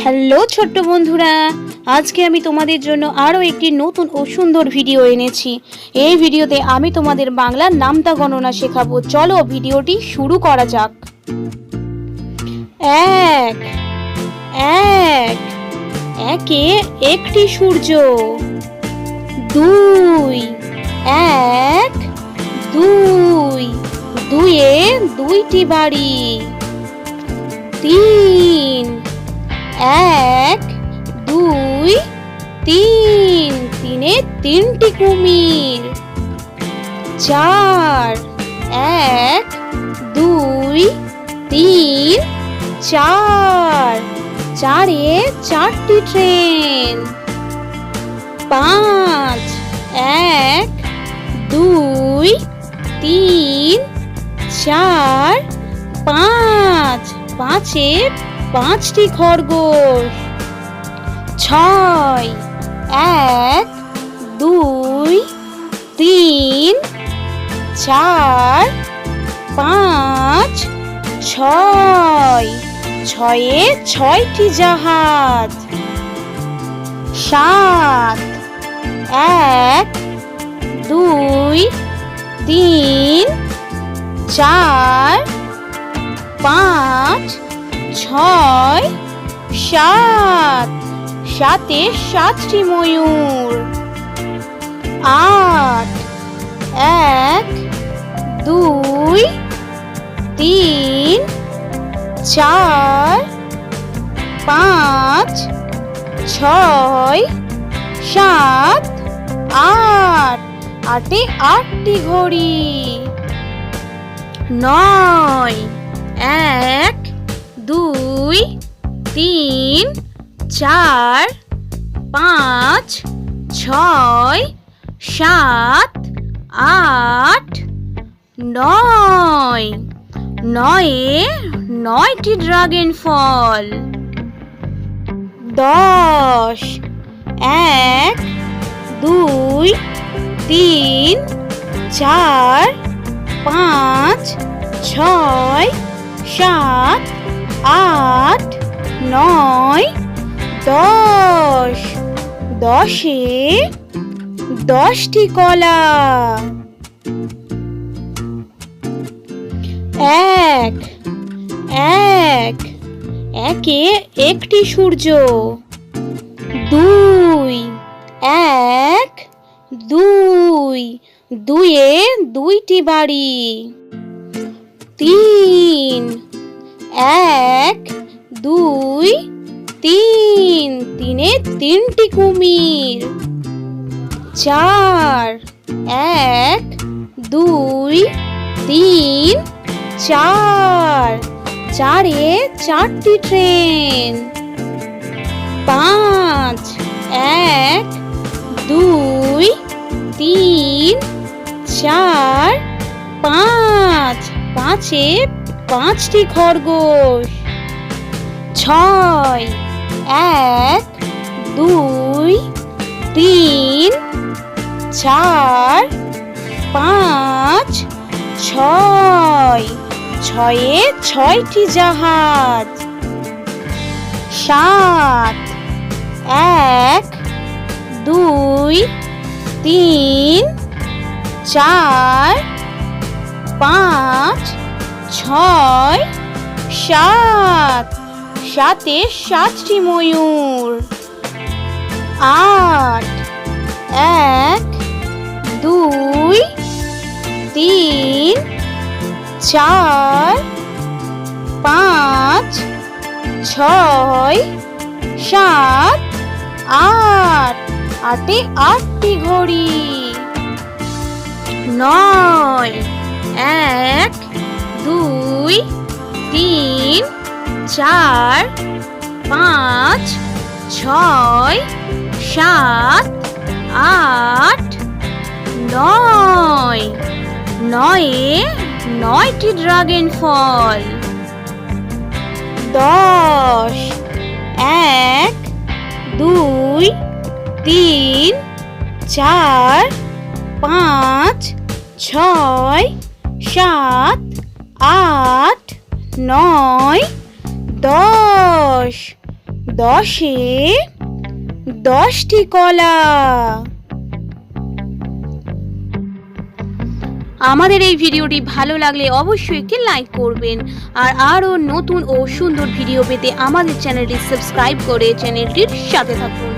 Hello ছোট্ট বন্ধুরা, আজকে আমি তোমাদের জন্য আরও একটি নতুন ও সুন্দর ভিডিও এনেছি। এই ভিডিওতে আমি তোমাদের বাংলার নামতা গণনা শেখাবো। চলো ভিডিওটি শুরু করা যাক। এক এক একে একটি সূর্য। দুই এক দুই দুইয়ে দুইটি বাড়ি। তিন এক দুই তিন তিনে তিনটি কুমির। চার এক দুই তিন চার চারে চারটি ট্রেন। পাঁচ এক দুই তিন চার পাঁচ পাঁচে পাঁচটি খরগোশ। ছয় এক দুই তিন চার পাঁচ ছয় ছয়ে ছয়টি জাহাজ। সাত এক দুই তিন চার পাঁচ ছয় সাত সাতে সাতটি ময়ূর। আট এক দুই তিন চার পাঁচ ছয় সাত আট আটে আটটি ঘড়ি। নয় এক দুই তিন চার পাঁচ ছয় সাত আট নয় নয়ে নয়টি ড্রাগন ফল। দশ এক দুই তিন চার পাঁচ ছয় সাত আট নয় দশ দশে দশটি কলা। এক এক একে একটি সূর্য। দুই এক দুই দুইয়ে দুইটি বাড়ি। তিন এক দুই তিন তিনে তিনটি কুমির। চার এক দুই তিন চার চারে চারটি ট্রেন। পাঁচ এক দুই তিন চার পাঁচ পাঁচে পাঁচটি খরগোশ। ছয় এক দুই তিন চার পাঁচ ছয় ছয়ে ছয়টি জাহাজ। সাত এক দুই তিন চার পাঁচ ছয় সাত সাতে সাতটি ময়ূর। আট এক দুই তিন চার পাঁচ ছয় সাত আট আটে আটটি ঘড়ি। নয় এক দুই তিন চার পাঁচ ছয় সাত আট নয় নয়ে নয়টি ড্রাগন ফল। দশ এক দুই তিন চার পাঁচ ছয় সাত আট নয় দশ 10-এ 10টি কলা। আমাদের এই ভিডিওটি ভালো লাগলে অবশ্যই একটি লাইক করবেন, আর আরও নতুন ও সুন্দর ভিডিও পেতে আমাদের চ্যানেলটি সাবস্ক্রাইব করে চ্যানেলটির সাথে থাকুন।